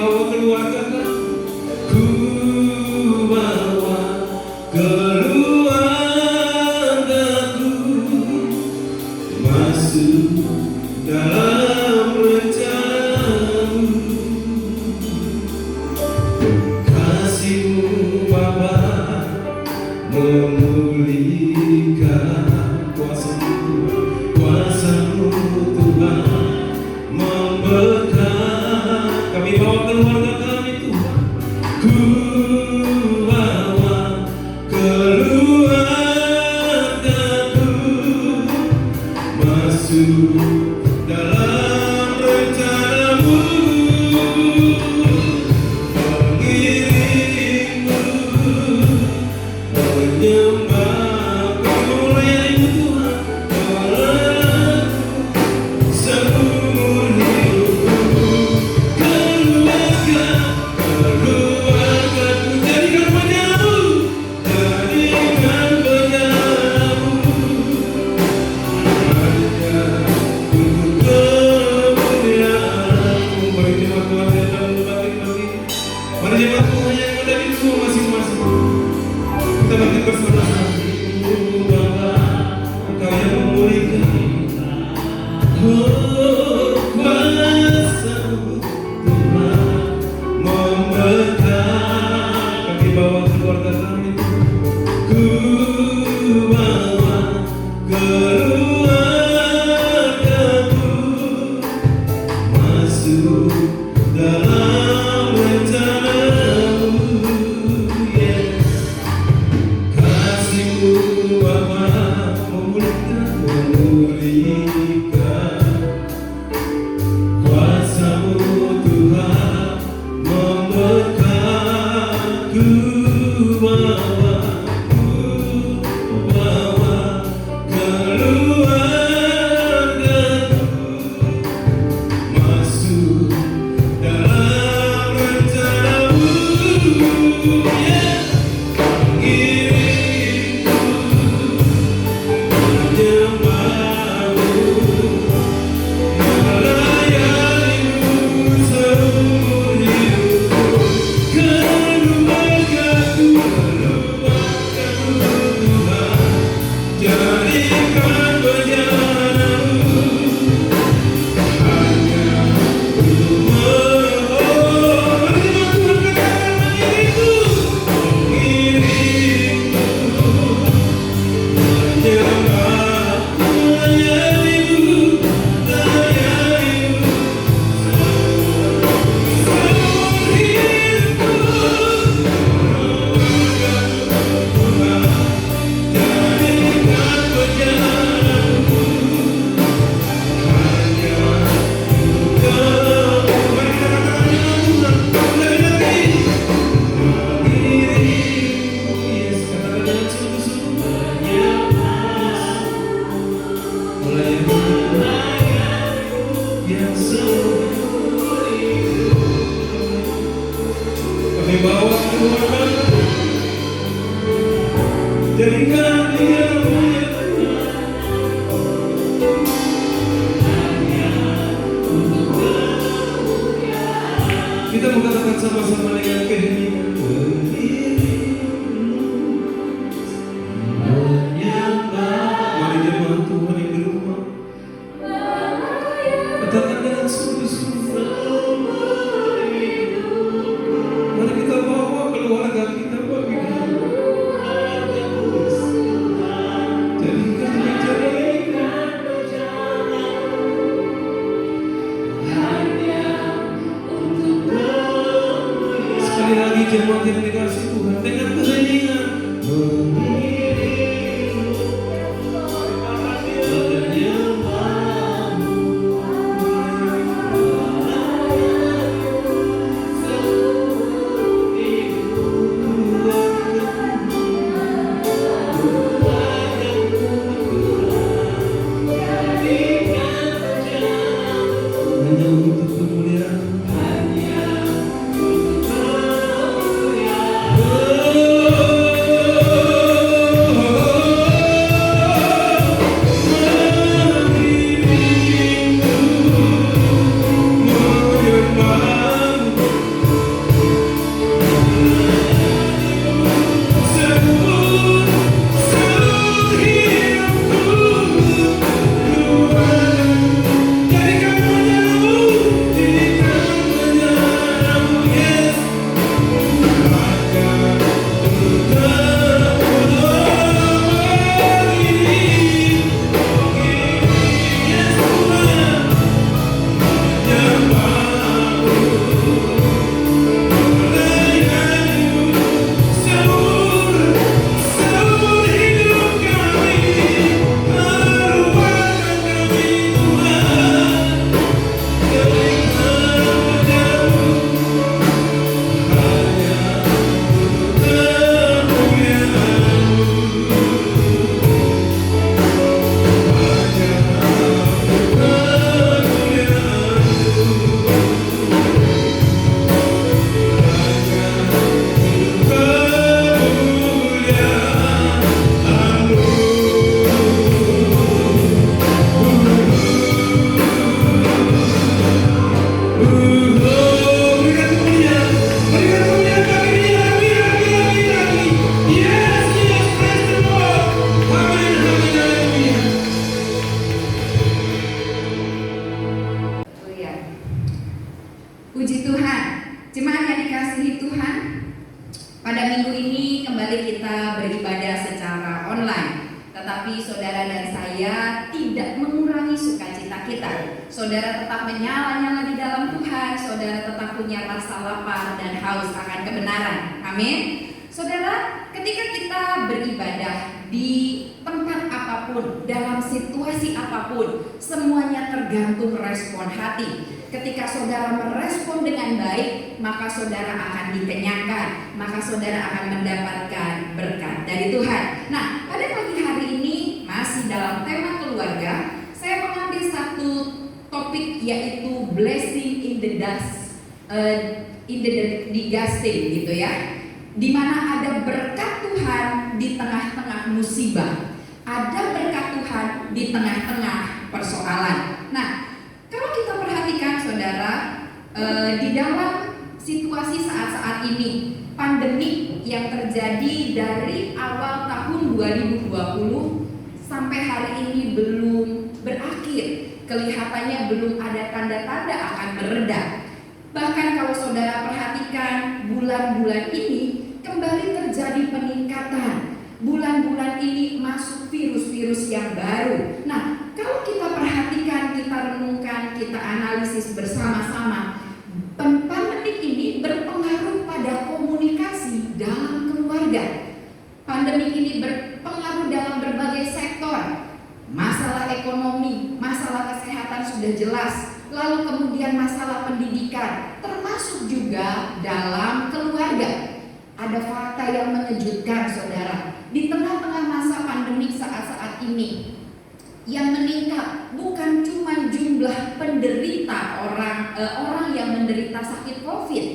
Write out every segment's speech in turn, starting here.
bawa keluarga kan? Ku bawa keluargaku masuk dalam rencanamu. Kasihmu Bapa memulihkan, kuasa-Mu Tuhan memberkati. Kami bawa keluarga kami Tuhan. Ku bawa keluargaku masuk dalam rencana-Mu. Mengiringmu, menyembah, melayani Tuhan, melayani seumur hidupku. Keluargaku jadikan penyamu, jadikan penyamu. Hanya untuk kemuliaan-Mu. Mari jemaat Tuhan yang dalam bagi-bagi. Mari jemaat Tuhan yang ada di rumah masing-masing. Kita bangkit bersama-sama. Bapa, Engkau yang memulihkan. Oh, kuasa-Mu Tuhan memberkati. Kami bawa keluarga kami. Ku bawa keluargaku masuk dalam rencana-Mu. Yes. Kasih-Mu Bapa memulihkan, memulihkan. Kuasa-Mu Tuhan memberkati. Ku bawa keluargaku masuk dalam rencana-Mu. Yeah. Mengiringmu, menyembah-Mu, melayani-Mu seumur hidupku. Keluargaku, Tuhan, jadikan penjara-Mu. Hanya untuk kami bawa keluarga, jadikan dia mulia. Kita mengatakan sama-sama dengan keheningan. Mari jemaat Tuhan yang di rumah, katakan dengan sungguh-sungguh. Mari kita bawa keluarga kita bagi Dia. Jadikan rencana ini. Sekali lagi jemaat yang dikasih Tuhan, dengan keheningan. Hanya untuk kemuliaan. Jemaat yang dikasihi Tuhan, pada minggu ini kembali kita beribadah secara online. Tetapi saudara dan saya tidak mengurangi sukacita kita. Saudara tetap menyala-nyala di dalam Tuhan. Saudara tetap punya rasa lapar dan haus akan kebenaran. Amin. Saudara, ketika kita beribadah di tempat apapun, dalam situasi apapun, semuanya tergantung respon hati. Ketika saudara merespon dengan baik, maka saudara akan dikenyangkan, maka saudara akan mendapatkan berkat dari Tuhan. Nah, pada pagi hari ini masih dalam tema keluarga, saya mengambil satu topik yaitu blessing in the disgusting gitu ya. Di mana ada berkat Tuhan di tengah-tengah musibah, ada berkat Tuhan di tengah-tengah persoalan. Nah, kalau kita perhatikan saudara, di dalam situasi saat-saat ini, pandemi yang terjadi dari awal tahun 2020 sampai hari ini belum berakhir, kelihatannya belum ada tanda-tanda akan mereda. Bahkan kalau saudara perhatikan bulan-bulan ini kembali terjadi peningkatan. Bulan-bulan ini masuk virus-virus yang baru. Nah, kalau kita perhatikan, kita renungkan, kita analisis bersama-sama, pandemi ini berpengaruh pada komunikasi dalam keluarga. Pandemi ini berpengaruh dalam berbagai sektor. Masalah ekonomi, masalah kesehatan sudah jelas, lalu kemudian masalah pendidikan, termasuk juga dalam keluarga. Ada fakta yang mengejutkan saudara. Di tengah-tengah masa pandemi saat-saat ini, yang meningkat bukan cuma jumlah penderita orang yang menderita sakit COVID,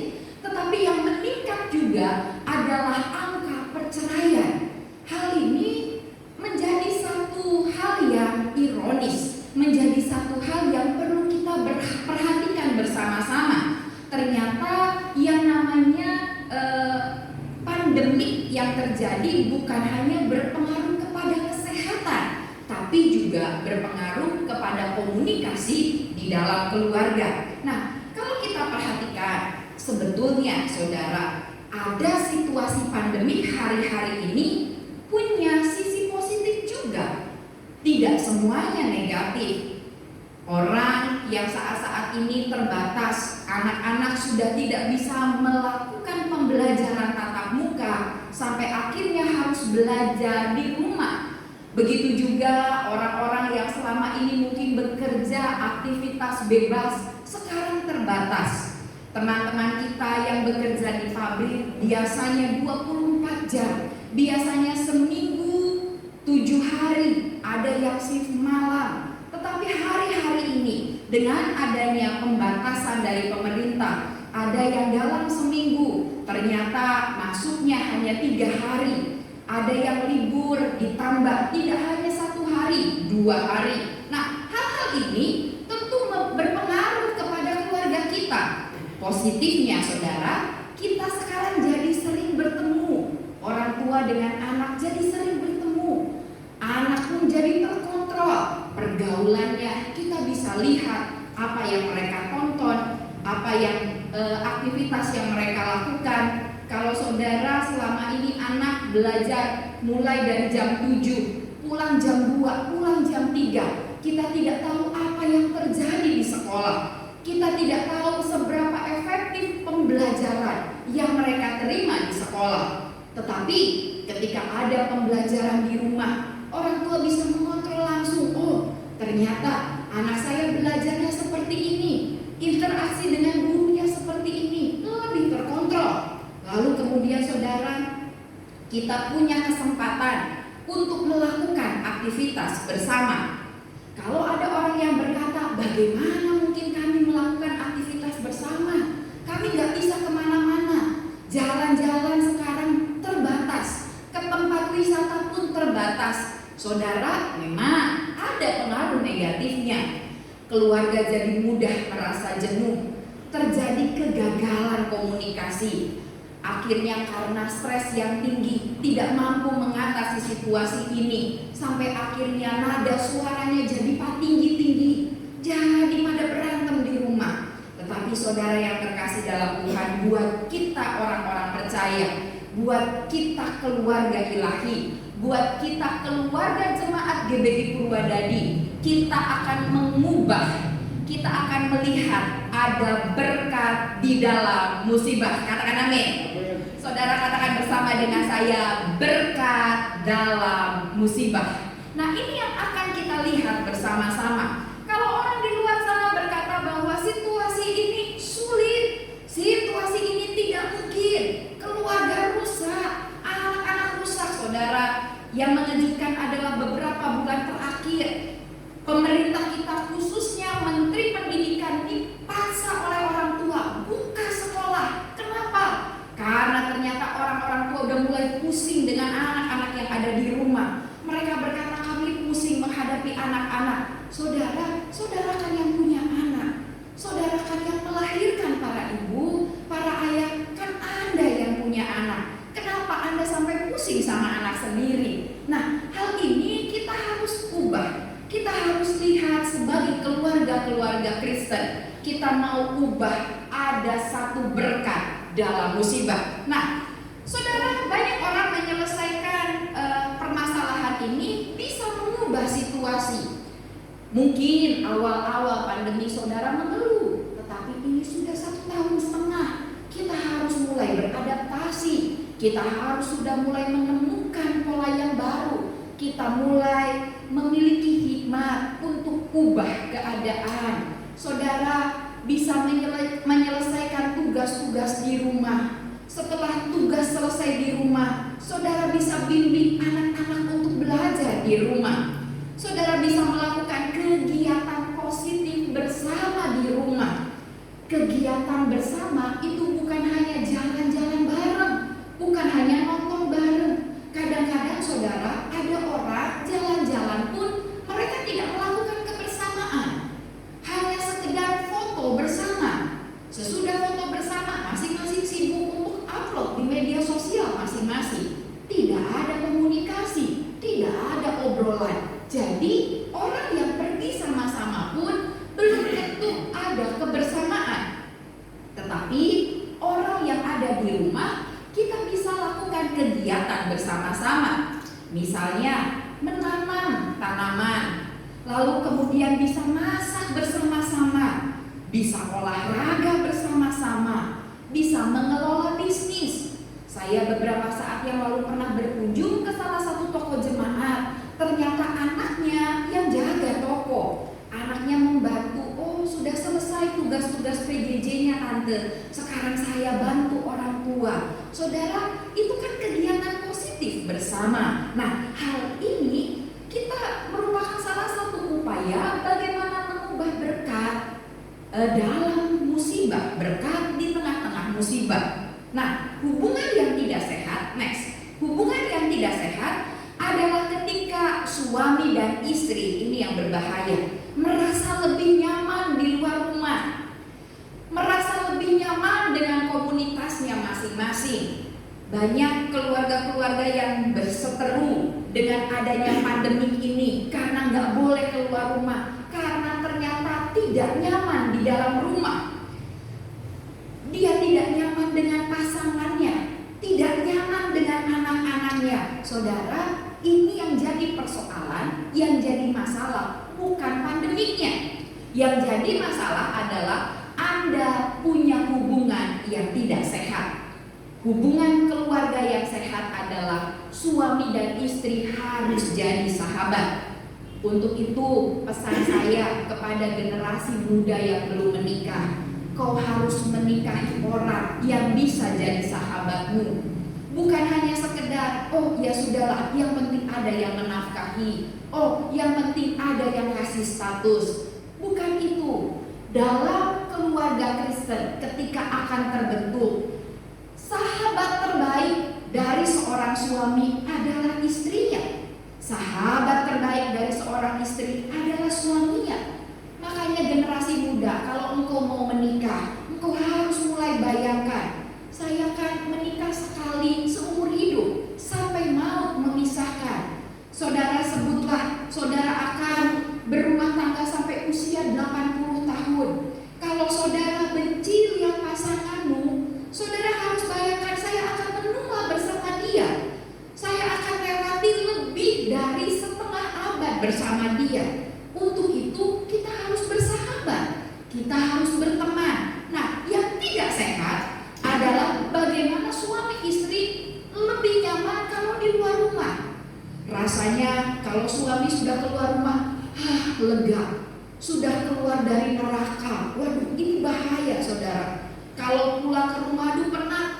tetapi yang meningkat juga adalah angka perceraian. Hal ini menjadi satu hal yang ironis, menjadi satu hal yang perlu kita perhatikan bersama-sama. Ternyata yang namanya pandemi yang terjadi bukan hanya berpengaruh kepada kesehatan, tapi juga berpengaruh kepada komunikasi di dalam keluarga. Nah, kalau kita perhatikan, sebetulnya saudara, ada situasi pandemi hari-hari ini punya sisi positif juga. Tidak semuanya negatif. Orang yang saat-saat ini terbatas, anak-anak sudah tidak bisa melakukan pembelajaran tatap muka, sampai akhirnya harus belajar di rumah. Begitu juga orang-orang yang selama ini mungkin bekerja aktivitas bebas, sekarang terbatas. Teman-teman kita yang bekerja di pabrik biasanya 24 jam, biasanya seminggu 7 hari, ada yang shift malam. Tetapi hari-hari ini dengan adanya pembatasan dari pemerintah, ada yang dalam seminggu ternyata masuknya hanya 3 hari, ada yang libur ditambah tidak hanya 1 hari, 2 hari. Nah, hal-hal ini tentu berpengaruh kepada keluarga kita. Positifnya saudara, kita sekarang jadi sering bertemu, orang tua dengan anak jadi sering bertemu, anak pun jadi terkontrol pergaulannya. Kita bisa lihat apa yang mereka tonton, apa yang aktivitas yang mereka lakukan. Kalau saudara selama ini anak belajar mulai dari jam 7, pulang jam 2, pulang jam 3, kita tidak tahu apa yang terjadi di sekolah. Kita tidak tahu seberapa efektif pembelajaran yang mereka terima di sekolah. Tetapi ketika ada pembelajaran di rumah, orang tua bisa mengontrol langsung. Oh, ternyata anak saya belajarnya seperti ini, interaksi dengan gurunya seperti ini, lebih terkontrol. Lalu kemudian saudara, kita punya kesempatan untuk melakukan aktivitas bersama. Kalau ada orang yang berkata, bagaimana mungkin kami melakukan aktivitas bersama? Kami gak bisa kemana-mana. Jalan-jalan sekarang terbatas, ke tempat wisata pun terbatas. Saudara, memang ada pengaruh negatifnya. Keluarga jadi mudah merasa jenuh, terjadi kegagalan komunikasi. Akhirnya karena stres yang tinggi, tidak mampu mengatasi situasi ini, sampai akhirnya nada suaranya jadi tinggi-tinggi, jadi pada berantem di rumah. Tetapi Tetapi saudara yang terkasih dalam Tuhan, buat kita orang-orang percaya, buat kita keluarga ilahi, buat kita keluarga jemaat GBI Purwadadi, kita akan mengubah, kita akan melihat ada berkat di dalam musibah. Katakan amin. Saudara katakan bersama dengan saya, berkat dalam musibah. Nah, ini yang akan kita lihat bersama-sama. Kalau orang di luar sana berkata bahwa situasi ini sulit, situasi ini tidak mungkin, keluarga rusak, anak-anak rusak, saudara, yang mengejutkan adalah beberapa bulan terakhir pemerintah kita, khususnya Menteri Pendidikan, dipaksa oleh orang tua buka sekolah. Kenapa? Karena ternyata orang-orang tua udah mulai pusing dengan anak-anak yang ada di rumah. Mereka berkata, kami pusing menghadapi anak-anak. Saudara kan yang punya anak, saudara kan yang melahirkan para ibu, para ayah, kan Anda yang punya anak. Kenapa Anda sampai pusing sama anak sendiri? Nah, hal ini kita harus ubah. Kita harus lihat sebagai keluarga-keluarga Kristen, kita mau ubah, ada satu berkat dalam musibah. Nah, saudara, banyak orang menyelesaikan permasalahan ini bisa mengubah situasi. Mungkin awal-awal pandemi saudara mengeluh, tetapi ini sudah 1,5 tahun. Kita harus mulai beradaptasi. Kita harus sudah mulai menemukan pola yang baru. Kita mulai memiliki hikmat untuk ubah keadaan. Saudara bisa menyelesaikan tugas-tugas di rumah. Setelah tugas selesai di rumah, saudara bisa bimbing anak-anak untuk belajar di rumah. Saudara bisa melakukan kegiatan positif bersama di rumah. Kegiatan bersama itu bukan hanya jalan-jalan bareng, bukan hanya nonton bareng. Kadang-kadang saudara, ada orang jalan-jalan pun mereka tidak melakukan kebersamaan, hanya sekedar foto bersama. Sesudah foto bersama, masing-masing sibuk untuk upload di media sosial masing-masing. Tidak ada komunikasi, tidak ada obrolan. Jadi orang yang pergi sama-sama pun belum tentu ada kebersamaan. Tetapi orang yang ada di rumah, kita bisa lakukan kegiatan bersama-sama. Misalnya menanam tanaman, lalu kemudian bisa masak bersama-sama, bisa olahraga bersama-sama, bisa mengelola bisnis. Saya beberapa saat yang lalu pernah berkunjung ke salah satu toko jemaat. Ternyata anaknya yang jaga toko, anaknya membantu. Oh, sudah selesai tugas-tugas PJJ-nya tante, sekarang saya bantu orang tua. Saudara, itu kan kegiatan positif bersama. Nah, hal ini kita merupakan salah satu upaya bagaimana mengubah berkat dalam musibah, berkat di tengah-tengah musibah. Nah, hubungan yang tidak sehat, hubungan yang tidak sehat adalah ketika suami dan istri ini yang berbahaya, merasa lebih nyaman di luar rumah, merasa lebih nyaman dengan komunitasnya masing-masing. Banyak keluarga-keluarga yang berseteru dengan adanya pandemi ini karena nggak boleh keluar rumah, karena ternyata tidak nyaman di dalam rumah. Dia tidak nyaman dengan pasangannya, tidak nyaman dengan anak-anaknya. Saudara, ini yang jadi persoalan, yang jadi masalah bukan pandemiknya. Yang jadi masalah adalah Anda punya hubungan yang tidak sehat. Hubungan keluarga yang sehat adalah suami dan istri harus jadi sahabat. Untuk itu pesan saya kepada generasi muda yang belum menikah, kau harus menikahi orang yang bisa jadi sahabatmu. Bukan hanya sekedar, oh ya sudahlah, yang penting ada yang menafkahi, oh yang penting ada yang kasih status. Bukan itu. Dalam keluarga Kristen ketika akan terbentuk, sahabat terbaik dari seorang suami adalah istrinya. Sahabat terbaik dari seorang istri adalah suaminya. Makanya generasi muda, kalau engkau mau menikah, engkau harus mulai bayangkan, saya kan menikah sekali seumur hidup sampai maut memisahkan. Saudara sebutlah, saudara akan berumah tangga sampai usia 80 tahun. Kalau saudara benci bagaimana suami istri lebih nyaman kalau di luar rumah. Rasanya kalau suami sudah keluar rumah, lega, sudah keluar dari neraka. Waduh, ini bahaya saudara. Kalau pulang ke rumah, penat,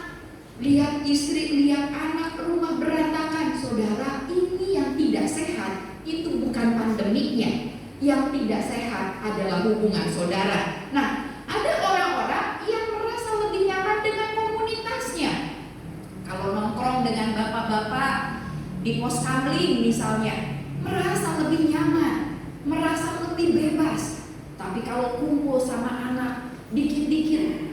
lihat istri, lihat anak, rumah berantakan. Saudara, ini yang tidak sehat. Itu bukan pandemiknya. Yang tidak sehat adalah hubungan saudara. Nah, ada orang-orang yang merasa lebih nyaman dengan komunitasnya. Kalau nongkrong dengan bapak-bapak di pos kamling misalnya, merasa lebih nyaman, merasa lebih bebas. Tapi kalau kumpul sama anak, dikit-dikit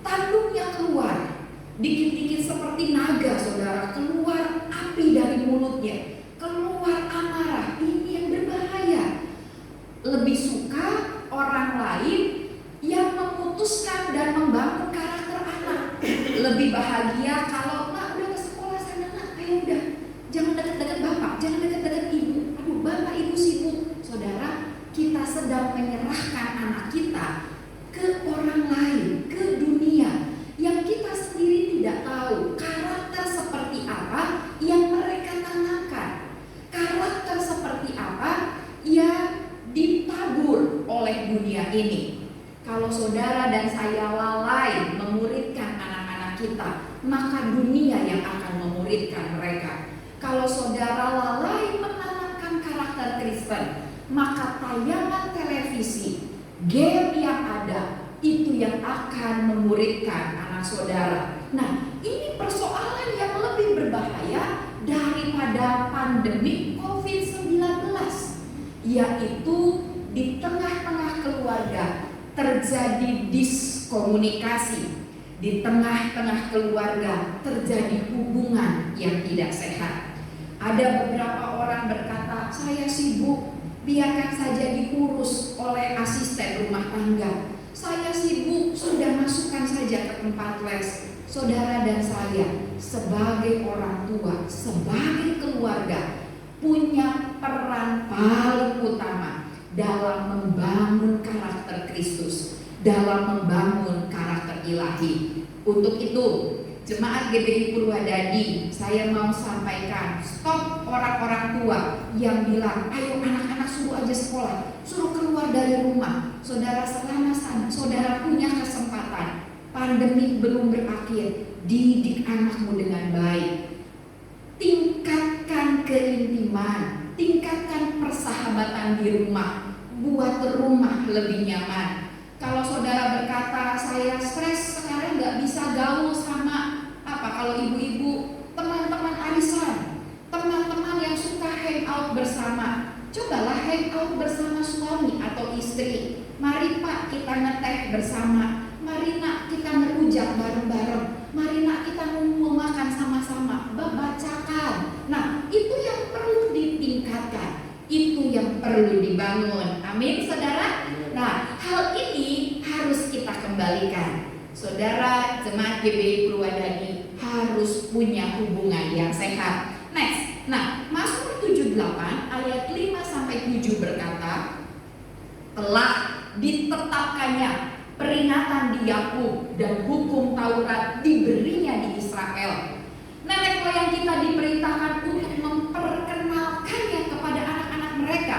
tanduknya keluar, dikit-dikit seperti naga saudara, keluar api dari mulutnya, keluar amarah. Ini yang berbahaya. Lebih suka orang lain yang memutuskan dan membangun karakter anak. Lebih bahagia kalau nak udah ke sekolah sana, nak, ayo udah, jangan dekat-dekat bapak, jangan dekat-dekat ibu. Aduh, bapak ibu sibuk. Saudara, kita sedang menyerahkan anak kita ke orang lain, ke dunia yang kita sendiri tidak tahu karakter seperti apa yang mereka tanamkan, karakter seperti apa yang ditabur oleh dunia ini. Kalau saudara dan saya lalai memuridkan anak-anak kita, maka dunia yang akan memuridkan mereka. Kalau saudara lalai menanamkan karakter Kristen, maka tayangan televisi, game yang ada, itu yang akan memuridkan anak saudara. Nah, ini persoalan yang lebih berbahaya daripada pandemi COVID-19, yaitu di tengah-tengah keluarga terjadi diskomunikasi, di tengah-tengah keluarga terjadi hubungan yang tidak sehat. Ada beberapa orang berkata, saya sibuk, biarkan saja diurus oleh asisten rumah tangga. Saya sibuk, sudah masukkan saja ke tempat les. Saudara dan saya sebagai orang tua, sebagai keluarga, punya peran paling utama dalam membangun karakter Kristus, dalam membangun karakter ilahi. Untuk itu, Jemaat GBI Purwadadi, saya mau sampaikan, stop orang-orang tua yang bilang, ayo anak-anak suruh aja sekolah, suruh keluar dari rumah. Saudara, selama saudara punya kesempatan, pandemi belum berakhir, didik anakmu dengan baik. Tingkatkan keintiman, tingkatkan persahabatan di rumah, buat rumah lebih nyaman. Kalau saudara berkata, saya stres sekarang gak bisa gaul sama kalau ibu-ibu, teman-teman arisan, teman-teman yang suka hangout bersama, cobalah hangout bersama suami atau istri. Mari Pak, kita ngeteh bersama. Mari Nak, kita merujak bareng-bareng. Mari Nak, kita mau makan sama-sama, bacakan. Nah, itu yang perlu ditingkatkan, itu yang perlu dibangun. Amin, saudara. Nah, hal ini harus kita kembalikan. Saudara, Jemaat GBI Purwadadi harus punya hubungan yang sehat. Next. Nah, Mazmur 78 ayat 5-7 berkata, telah ditetapkannya peringatan di Yakub dan hukum Taurat diberinya di Israel. Nenek moyang kita diperintahkan untuk memperkenalkannya kepada anak-anak mereka,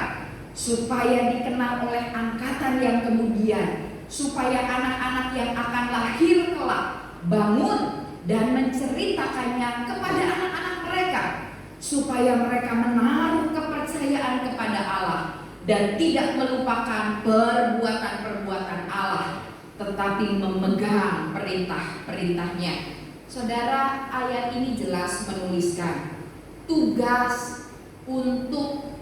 supaya dikenal oleh angkatan yang kemudian, supaya anak-anak yang akan lahir kelak bangun dan menceritakannya kepada anak-anak mereka, supaya mereka menaruh kepercayaan kepada Allah dan tidak melupakan perbuatan-perbuatan Allah, tetapi memegang perintah-perintahnya. Saudara, ayat ini jelas menuliskan tugas untuk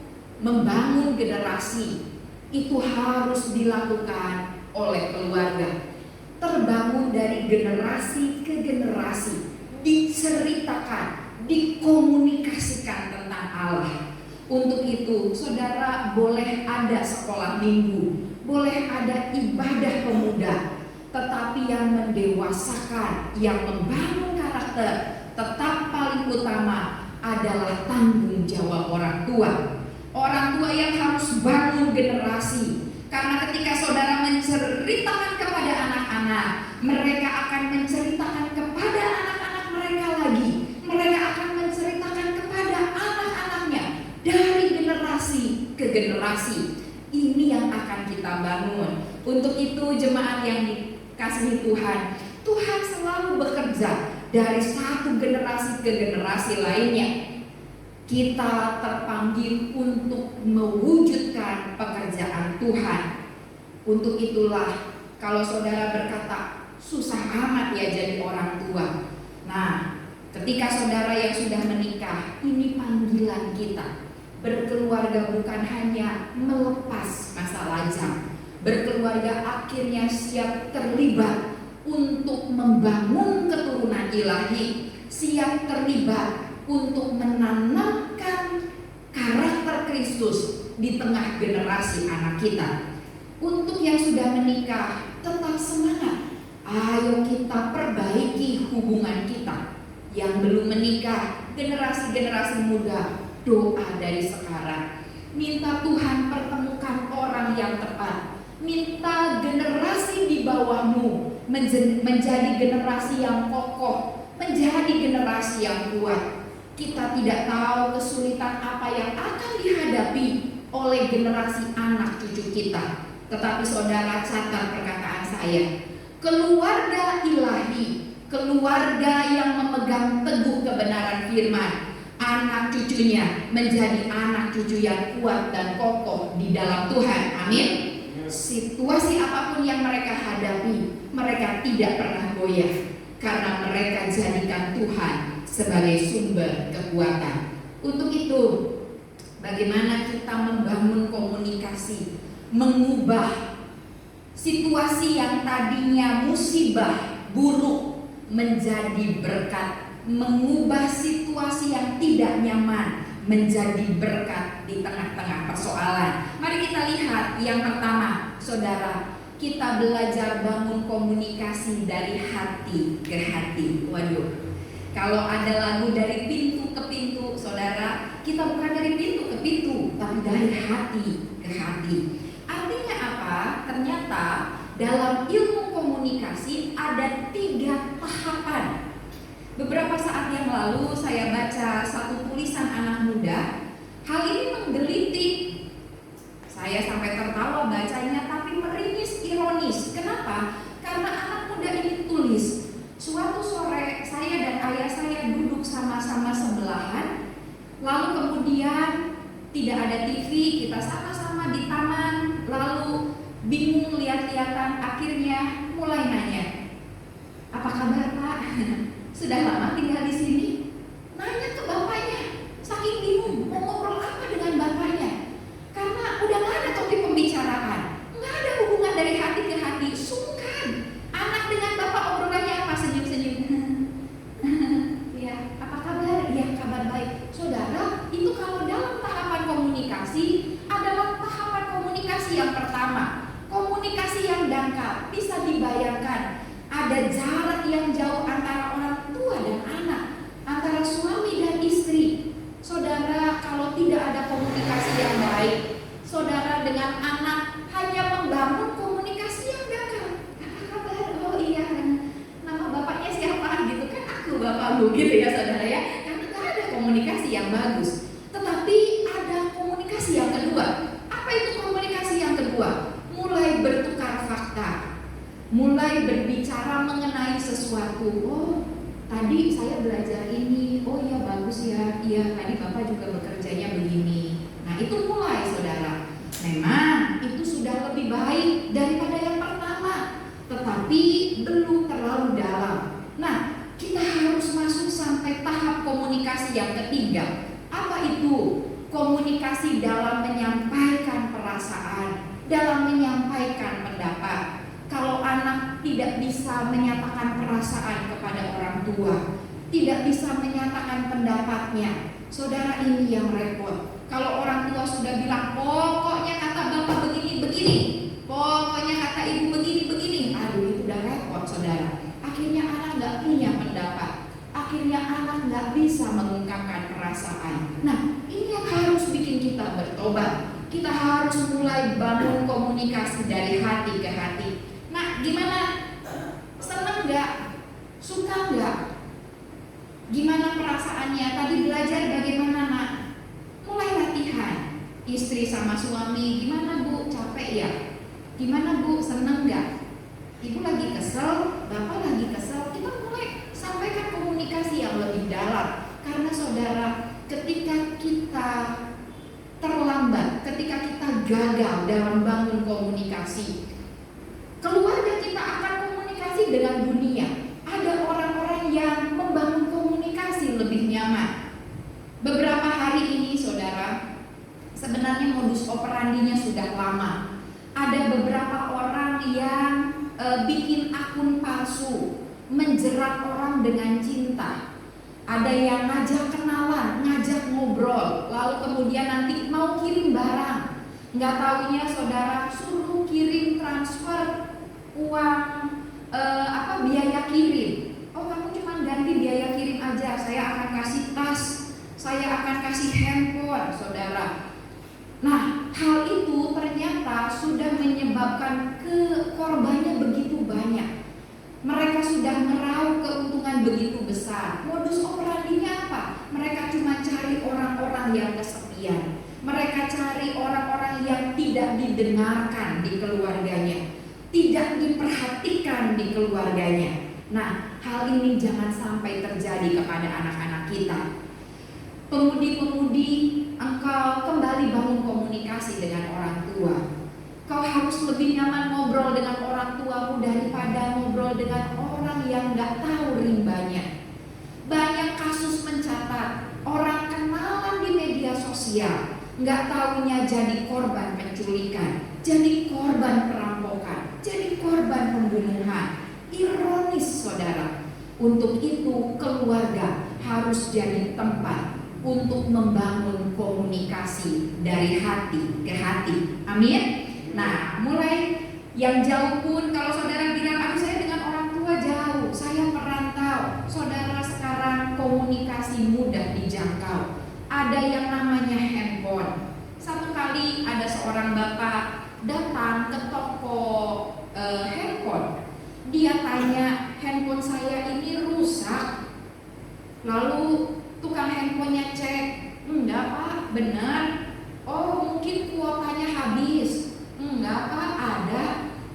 membangun generasi itu harus dilakukan oleh keluarga. Terbangun dari generasi ke generasi, diceritakan, dikomunikasikan tentang Allah. Untuk itu, saudara, boleh ada sekolah minggu, boleh ada ibadah pemuda, tetapi yang mendewasakan, yang membangun karakter, tetap paling utama adalah tanggung jawab orang tua. Orang tua yang harus bangun generasi. Karena ketika saudara menceritakan kepada anak-anak, mereka akan menceritakan kepada Untuk itu jemaat yang dikasihi Tuhan, Tuhan selalu bekerja dari satu generasi ke generasi lainnya. Kita terpanggil untuk mewujudkan pekerjaan Tuhan. Untuk itulah kalau saudara berkata, susah amat ya jadi orang tua. Nah, ketika saudara yang sudah menikah, ini panggilan kita. Berkeluarga bukan hanya melepas masa lajang. Berkeluarga akhirnya siap terlibat untuk membangun keturunan ilahi, siap terlibat untuk menanamkan karakter Kristus di tengah generasi anak kita. Untuk yang sudah menikah, tetap semangat. Ayo kita perbaiki hubungan kita. Yang belum menikah, generasi-generasi muda, doa dari sekarang. Minta Tuhan pertemukan orang yang tepat. Minta generasi di bawahmu menjadi generasi yang kokoh, menjadi generasi yang kuat. Kita tidak tahu kesulitan apa yang akan dihadapi oleh generasi anak cucu kita. Tetapi saudara, catat perkataan saya. Keluarga ilahi, keluarga yang memegang teguh kebenaran firman, anak cucunya menjadi anak cucu yang kuat dan kokoh di dalam Tuhan. Amin. Situasi apapun yang mereka hadapi, mereka tidak pernah goyah, karena mereka jadikan Tuhan sebagai sumber kekuatan. Untuk itu, bagaimana kita membangun komunikasi, mengubah situasi yang tadinya musibah buruk menjadi berkat, mengubah situasi yang tidak nyaman menjadi berkat di tengah-tengah persoalan. Mari kita lihat yang pertama, saudara, kita belajar bangun komunikasi dari hati ke hati. Waduh, kalau ada lagu dari pintu ke pintu, saudara, kita bukan dari pintu ke pintu, tapi dari hati ke hati. Artinya apa? Ternyata dalam ilmu komunikasi ada 3 tahapan. Beberapa saat yang lalu saya baca satu tulisan anak muda. Hal ini menggelitik. Saya sampai tertawa bacanya, tapi meringis ironis. Kenapa? Karena anak muda ini tulis, suatu sore saya dan ayah saya duduk sama-sama sebelahan. Lalu kemudian tidak ada TV, kita sama-sama di taman. Lalu bingung lihat-lihatan, akhirnya mulai nanya, apa kabar Pak? Sudah lama tinggal di sini? Nanya ke bapaknya, saking bingung mau ngobrol apa dengan bapaknya. Karena udah gak ada topik pembicaraan, gak ada hubungan dari hati ke hati, sungkan. Anak dengan bapak obrolannya apa? Senyum-senyum. Ya, apa kabar? Ya, kabar baik. Saudara, itu kalau dalam tahapan komunikasi adalah tahapan komunikasi yang pertama. Komunikasi yang dangkal, bisa dibayangkan ada jarak yang jauh antara orang tua dan anak, antara suami dan istri. Saudara, kalau tidak ada komunikasi yang baik, saudara dengan anak hanya membangun komunikasi yang dangkal. Apa kabar? Oh iya, nama bapaknya siapa? Gitu kan, aku bapakmu, gitu ya saudara ya. Karena tidak ada komunikasi yang bagus. Tetapi ada komunikasi yang kedua. Apa itu komunikasi yang kedua? Mulai bertukar fakta, mulai berbicara mengenai sesuatu. Oh, tadi saya belajar ini. Oh iya, bagus ya. Iya, tadi Bapak juga bekerjanya begini. Nah, itu mulai saudara. Memang itu sudah lebih baik daripada yang pertama, tetapi belum terlalu dalam. Nah, kita harus masuk sampai tahap komunikasi yang ketiga. Apa itu? Komunikasi dalam menyampaikan perasaan, dalam menyampaikan pendapat. Kalau anak tidak bisa menyatakan perasaan kepada orang tua, tidak bisa menyatakan pendapatnya, saudara, ini yang repot. Kalau orang tua sudah bilang, pokoknya kata bapak begini-begini, pokoknya kata ibu begini-begini, aduh, itu udah repot saudara. Akhirnya anak gak punya pendapat, akhirnya anak gak bisa mengungkapkan perasaan. Nah, ini yang harus bikin kita bertobat. Kita harus mulai bangun komunikasi dari hati ke hati. Nah, gimana? Senang gak? Suka gak? Gimana perasaannya? Tadi belajar bagaimana nak? Mulai latihan. Istri sama suami, gimana Bu? Capek ya? Gimana Bu, seneng nggak? Ibu lagi kesel, Bapak lagi kesel. Kita mulai sampaikan komunikasi yang lebih dalam. Karena saudara, ketika kita terlambat, ketika kita gagal dalam bangun komunikasi, keluarga kita akan komunikasi dengan dunia. Ada orang-orang yang membangun komunikasi lebih nyaman. Beberapa hari ini saudara, sebenarnya modus operandinya sudah lama. Ada beberapa orang yang bikin akun palsu, menjerat orang dengan cinta. Ada yang ngajak kenalan, ngajak ngobrol, lalu kemudian nanti mau kirim barang. Nggak taunya saudara suruh kirim transfer uang biaya kirim. Oh, kamu cuma ganti biaya kirim aja, saya akan kasih tas, saya akan kasih handphone, saudara. Nah, hal itu ternyata sudah menyebabkan korbannya begitu banyak. Mereka sudah meraup keuntungan begitu besar. Modus operandinya apa? Mereka cuma cari orang-orang yang kesepian. Mereka cari orang-orang yang tidak didengarkan di keluarganya, tidak diperhatikan di keluarganya. Nah, hal ini jangan sampai terjadi kepada anak-anak kita. Pemudi-pemudi, engkau kembali bangun komunikasi dengan orang tua. Kau harus lebih nyaman ngobrol dengan orang tuamu daripada ngobrol dengan orang yang gak tahu rimbanya. Banyak kasus mencatat orang kenalan di media sosial, gak taunya jadi korban penculikan, jadi korban perampokan, jadi korban pembunuhan. Ironis saudara. Untuk itu keluarga harus jadi tempat untuk membangun komunikasi dari hati ke hati. Amin. Nah, mulai yang jauh pun, kalau saudara bilang, aduh saya dengan orang tua jauh, saya merantau. Saudara, sekarang komunikasi mudah dijangkau. Ada yang namanya handphone. Satu kali ada seorang bapak datang ke toko handphone. Dia tanya, handphone saya ini rusak. Lalu tukang handphonenya cek, enggak Pak, benar. Oh, mungkin kuotanya habis. Enggak Pak, ada.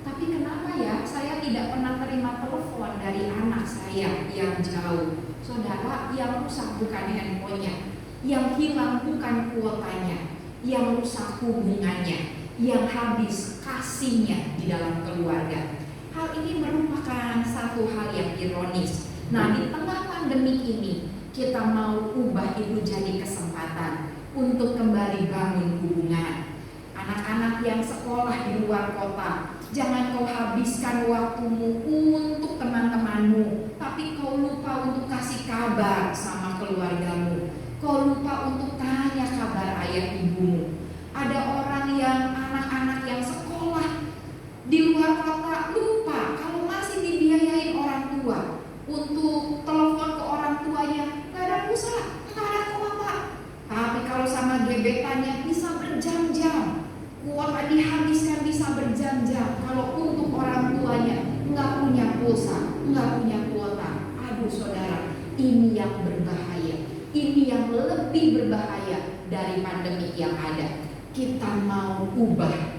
Tapi kenapa ya saya tidak pernah terima telepon dari anak saya yang jauh? Saudara, yang rusak bukan handphonenya, yang hilang bukan kuotanya, yang rusak hubungannya, yang habis kasihnya di dalam keluarga. Hal ini merupakan satu hal yang ironis. Nah, di tengah pandemi ini kita mau ubah itu jadi kesempatan untuk kembali bangun hubungan. Anak-anak yang sekolah di luar kota, jangan kau habiskan waktumu untuk teman-temanmu, tapi kau lupa untuk kasih kabar sama keluargamu. Kau lupa untuk tanya kabar ayah ibumu. Ada orang yang anak-anak yang sekolah di luar kota lupa kalau masih dibiayain orang tua untuk telepon ke orang tuanya. Gak ada pulsa, gak ada kuota. Tapi kalau sama gebetannya bisa berjam-jam. Kuota dihabiskan bisa berjam-jam. Kalau untuk orang tuanya nggak punya pulsa, nggak punya kuota. Aduh saudara, ini yang berbahaya. Ini yang lebih berbahaya dari pandemi yang ada. Kita mau ubah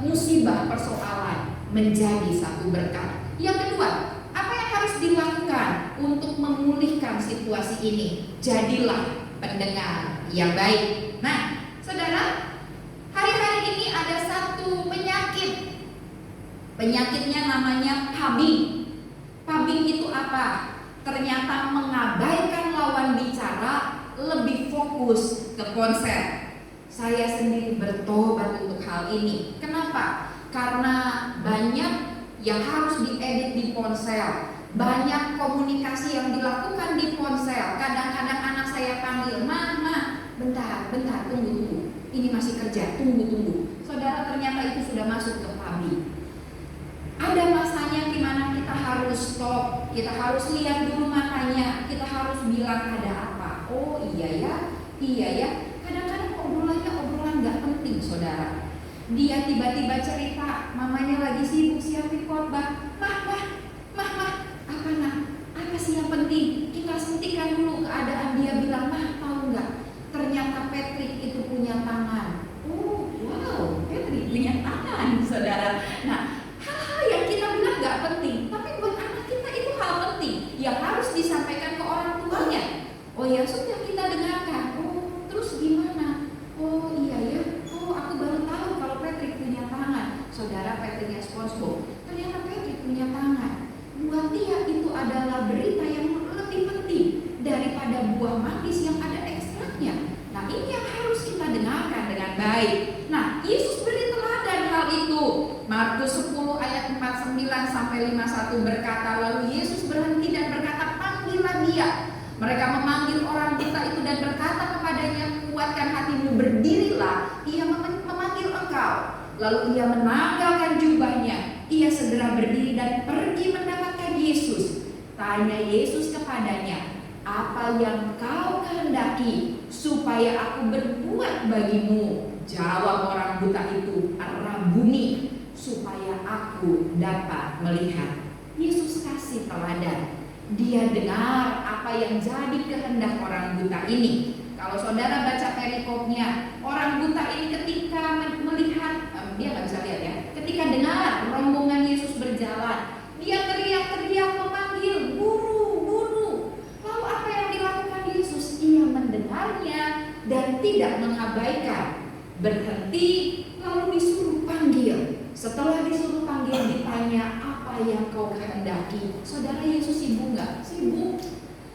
musibah persoalan menjadi satu berkat. Yang kedua, apa yang harus dilakukan untuk memulihkan situasi ini? Jadilah pendengar yang baik. Nah, saudara, hari-hari ini ada satu penyakit. Penyakitnya namanya pubing. Pubing itu apa? Ternyata mengabaikan lawan bicara, lebih fokus ke ponsel. Saya sendiri bertobat untuk hal ini. Kenapa? Karena banyak yang harus diedit di ponsel, banyak komunikasi yang dilakukan di ponsel. Kadang-kadang anak saya panggil, "Mama, bentar, tunggu. Ini masih kerja, tunggu." Saudara, ternyata itu sudah masuk ke pubing. Ada masanya di mana kita harus stop, kita harus lihat dulu matanya, kita harus bilang ada apa. Oh iya ya. Kadang-kadang obrolan gak penting saudara. Dia tiba-tiba cerita, mamanya lagi sibuk siapin khotbah. Mah, apa nak? Apa sih yang penting? Kita sentikan dulu keadaan. Dia bilang, mah tahu nggak? Ternyata Patrick itu punya tangan. Oh wow, Patrick punya tangan. Oh ya sudah, kita dengarkan. Oh terus gimana? Oh iya ya, oh aku baru tahu kalau Patrick punya tangan. Saudara, Patrick SpongeBob, ternyata Patrick punya tangan. Buat dia itu adalah berita yang lebih penting daripada buah manggis yang ada ekstraknya. Nah ini yang harus kita dengarkan dengan baik. Nah Yesus beri teladan hal itu. Markus 10 ayat 49 sampai 51 berkata, lalu Yesus berhenti dan berkata, panggillah dia. Mereka memanggil orang buta itu dan berkata kepadanya, kuatkan hatimu, berdirilah, ia memanggil engkau. Lalu ia menanggalkan jubahnya, ia segera berdiri dan pergi mendapatkan Yesus. Tanya Yesus kepadanya, apa yang kau kehendaki supaya aku berbuat bagimu? Jawab orang buta itu, Rabuni, supaya aku dapat melihat. Yesus kasih teladan. Dia dengar apa yang jadi kehendak orang buta ini. Kalau saudara baca perikopnya, orang buta ini ketika melihat, dia nggak bisa lihat ya, ketika dengar rombongan Yesus berjalan, dia teriak-teriak memanggil, guru, guru. Lalu apa yang dilakukan Yesus? Ia mendengarnya dan tidak mengabaikan. Berhenti lalu disuruh panggil. Setelah disuruh panggil ditanya, apa yang kau kehendaki? Saudara, Yesus sibuk nggak? Sibuk.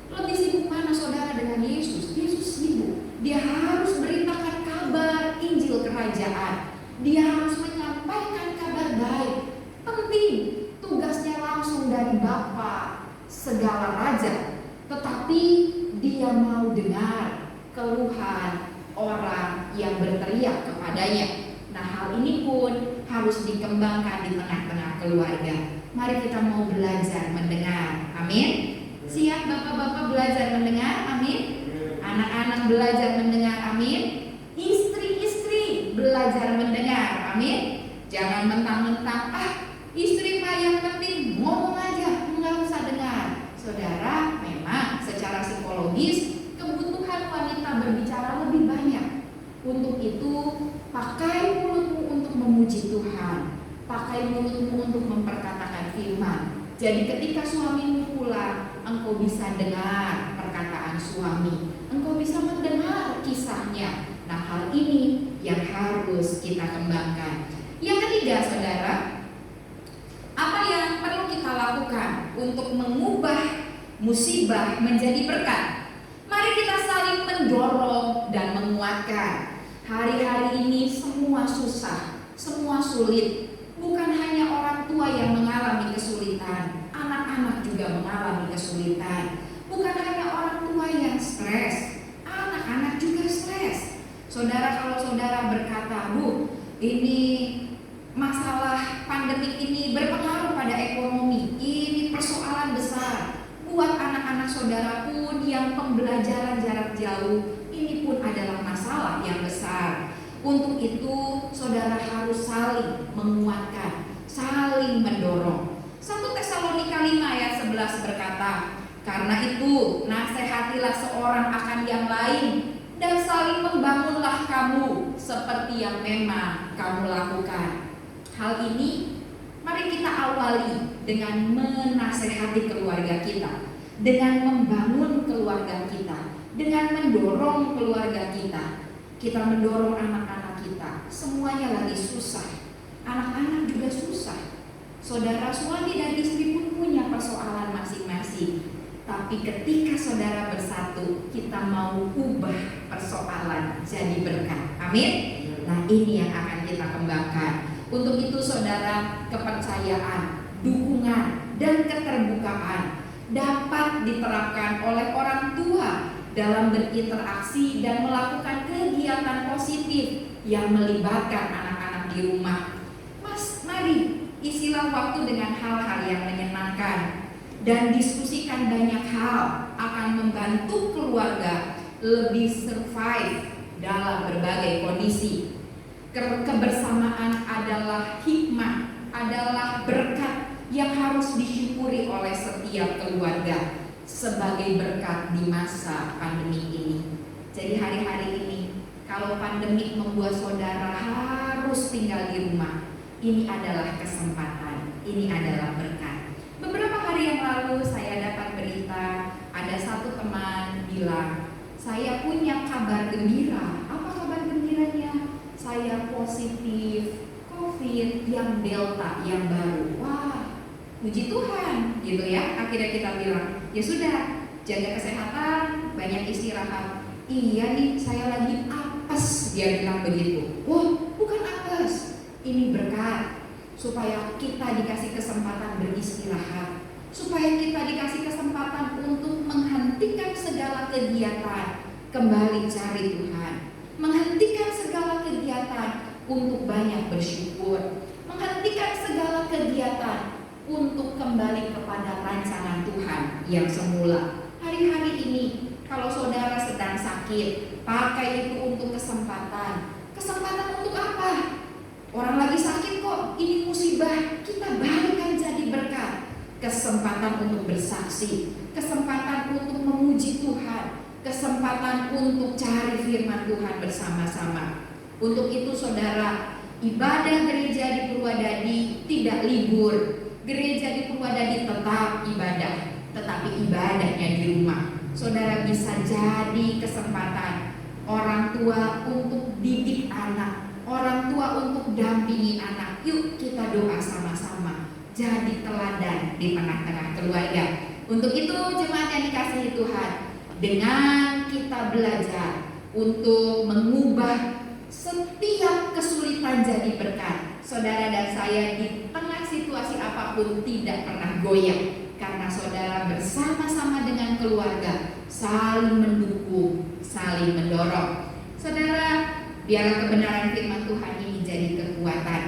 Lebih sibuk mana saudara dengan Yesus? Yesus sibuk. Dia harus beritakan kabar Injil kerajaan. Dia harus menyampaikan kabar baik. Penting. Tugasnya langsung dari Bapa segala raja. Tetapi dia mau dengar keluhan orang yang berteriak kepadanya. Nah hal ini pun harus dikembangkan di tengah-tengah keluarga. Mari kita mau belajar mendengar. Amin. Siap bapak-bapak belajar mendengar? Amin. Anak-anak belajar mendengar? Amin. Istri-istri belajar mendengar? Amin. Jangan mentang-mentang, istri mah yang penting ngomong aja, nggak usah dengar. Saudara, memang secara psikologis kebutuhan wanita berbicara lebih banyak. Untuk itu, pakai mulutmu untuk memuji Tuhan. Pakai mulutmu untuk memperkatakan firman. Jadi ketika suamimu pulang, engkau bisa dengar perkataan suami. Engkau bisa mendengar kisahnya. Nah hal ini yang harus kita kembangkan. Yang ketiga saudara, apa yang perlu kita lakukan untuk mengubah musibah menjadi berkat? Mari kita saling mendorong dan menguatkan. Hari-hari ini semua susah, semua sulit. Bukan hanya orang tua yang mengalami kesulitan, anak-anak juga mengalami kesulitan. Bukan hanya orang tua yang stres, anak-anak juga stres. Saudara, kalau saudara berkata, Bu, ini masalah pandemi ini berpengaruh pada ekonomi, ini persoalan besar. Buat anak-anak saudara pun yang pembelajaran jarak jauh, ini pun adalah masalah yang besar. Untuk itu saudara harus saling menguatkan, saling mendorong. 1 Tesalonika 5 ayat 11 berkata, karena itu nasihatilah seorang akan yang lain dan saling membangunlah kamu seperti yang memang kamu lakukan. Hal ini mari kita awali dengan menasehati keluarga kita, dengan membangun keluarga kita, dengan mendorong keluarga kita. Kita mendorong anak-anak kita, semuanya lagi susah. Anak-anak juga susah. Saudara, suami dan istri pun punya persoalan masing-masing. Tapi ketika saudara bersatu, kita mau ubah persoalan jadi berkat. Amin. Nah ini yang akan kita kembangkan. Untuk itu saudara, kepercayaan, dukungan, dan keterbukaan dapat diterapkan oleh orang tua dalam berinteraksi dan melakukan kegiatan positif yang melibatkan anak-anak di rumah. Mari isilah waktu dengan hal-hal yang menyenangkan dan diskusikan banyak hal akan membantu keluarga lebih survive dalam berbagai kondisi. Kebersamaan adalah hikmah, adalah berkat yang harus disyukuri oleh setiap keluarga sebagai berkat di masa pandemi ini. Jadi hari-hari ini kalau pandemi membuat saudara harus tinggal di rumah, ini adalah kesempatan, ini adalah berkat. Beberapa hari yang lalu saya dapat berita ada satu teman bilang, saya punya kabar gembira. Apa kabar gembiranya? Saya positif COVID yang Delta yang baru. Wah, puji Tuhan gitu ya. Akhirnya kita bilang, ya sudah, jaga kesehatan, banyak istirahat. Iya nih, saya lagi apes, dia bilang begitu. Oh, bukan apes, ini berkat supaya kita dikasih kesempatan beristirahat, supaya kita dikasih kesempatan untuk menghentikan segala kegiatan, kembali cari Tuhan, menghentikan segala kegiatan untuk banyak bersyukur, menghentikan segala kegiatan untuk kembali kepada rancangan Tuhan yang semula. Hari-hari ini kalau saudara sedang sakit, pakai itu untuk kesempatan. Kesempatan untuk apa? Orang lagi sakit kok, ini musibah, kita balikan jadi berkat. Kesempatan untuk bersaksi, kesempatan untuk memuji Tuhan, kesempatan untuk cari firman Tuhan bersama-sama. Untuk itu saudara, ibadah gereja di Purwadadi tidak libur. Gereja di Purwadadi tetap ibadah, tetapi ibadahnya di rumah. Saudara bisa jadi kesempatan orang tua untuk didik anak, orang tua untuk dampingi anak. Yuk kita doa sama-sama, jadi teladan di tengah-tengah keluarga. Untuk itu jemaat yang dikasihi Tuhan, dengan kita belajar untuk mengubah setiap kesulitan jadi berkat, saudara dan saya di tengah situasi apapun tidak pernah goyah, karena saudara bersama-sama dengan keluarga saling mendukung, saling mendorong. Saudara, biarlah kebenaran firman Tuhan ini jadi kekuatan.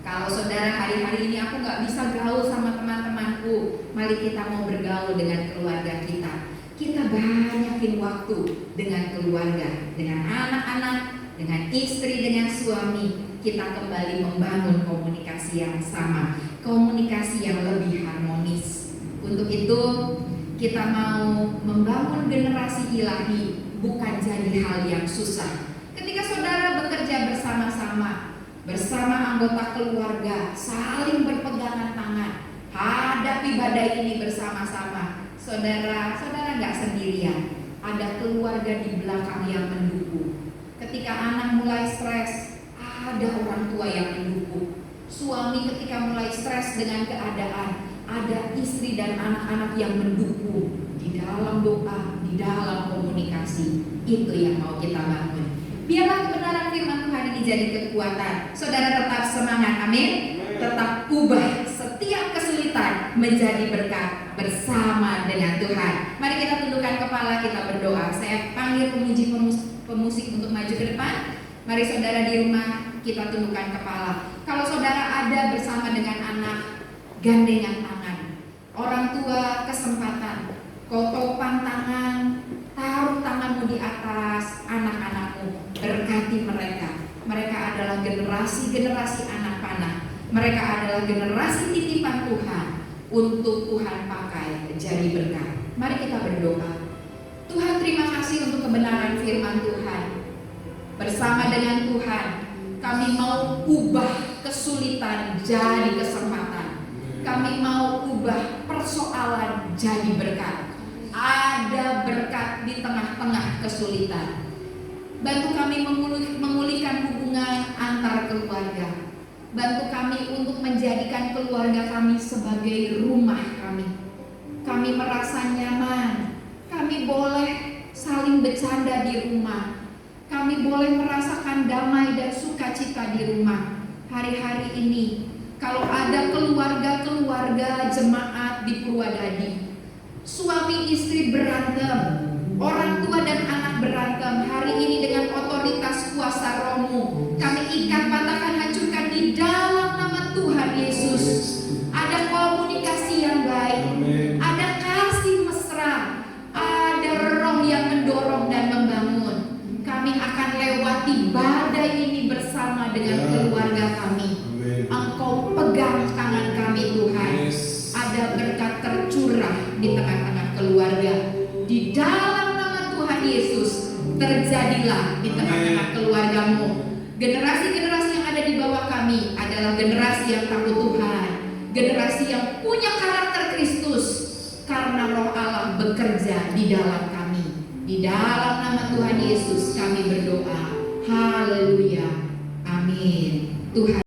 Kalau saudara hari-hari ini aku gak bisa gaul sama teman-temanku, mari kita mau bergaul dengan keluarga kita. Kita banyakin waktu dengan keluarga, dengan anak-anak, dengan istri, dengan suami. Kita kembali membangun komunikasi yang sama, komunikasi yang lebih harmonis. Untuk itu kita mau membangun generasi ilahi, bukan jadi hal yang susah. Ketika saudara bekerja bersama-sama, bersama anggota keluarga, saling berpegangan tangan, hadapi badai ini bersama-sama. Saudara gak sendirian, ada keluarga di belakang yang mendukung. Ketika anak mulai stres, ada orang tua yang mendukung. Suami ketika mulai stres dengan keadaan, ada istri dan anak-anak yang mendukung di dalam doa, di dalam komunikasi. Itu yang mau kita bangun. Biarlah kebenaran firman Tuhan ini jadi kekuatan. Saudara tetap semangat, amin. Tetap ubah setiap kesulitan menjadi berkat bersama dengan Tuhan. Mari kita tundukkan kepala, kita berdoa. Saya panggil pemuji pemusik untuk maju ke depan. Mari saudara di rumah kita tundukkan kepala. Kalau saudara ada bersama dengan anak, gandengan tangan. Orang tua kesempatan, kau topang tangan, taruh tanganmu di atas anak-anakmu, berkati mereka. Mereka adalah generasi-generasi anak panah. Mereka adalah generasi titipan Tuhan untuk Tuhan pakai jadi berkat. Mari kita berdoa. Tuhan, terima kasih untuk kebenaran firman Tuhan. Bersama dengan Tuhan, kami mau ubah kesulitan jadi kesempatan. Kami mau ubah persoalan jadi berkat. Ada berkat di tengah-tengah kesulitan. Bantu kami memulihkan hubungan antar keluarga. Bantu kami untuk menjadikan keluarga kami sebagai rumah kami. Kami merasa nyaman. Kami boleh saling bercanda di rumah. Kami boleh merasakan damai dan sukacita di rumah. Hari-hari ini, kalau ada keluarga-keluarga jemaat di Purwadadi, suami istri berantem, orang tua dan anak berantem, hari ini dengan otoritas kuasa Rohmu, kami ikat, patahkan, hancurkan di dalam nama Tuhan Yesus. Ada komunikasi yang baik, ada kasih mesra, ada roh yang mendorong dan membangun. Kami akan lewati badai ini bersama dengan keluarga kami. Engkau pegang tangan kami Tuhan. Ada berkat tercurah di tengah-tengah keluarga. Di dalam nama Tuhan Yesus, terjadilah di tengah-tengah keluargamu. Generasi-generasi yang ada di bawah kami adalah generasi yang takut Tuhan, generasi yang punya karakter Kristus, karena Roh Allah bekerja di dalam kami. Di dalam nama Tuhan Yesus kami berdoa. Haleluya. Amin. Tuhan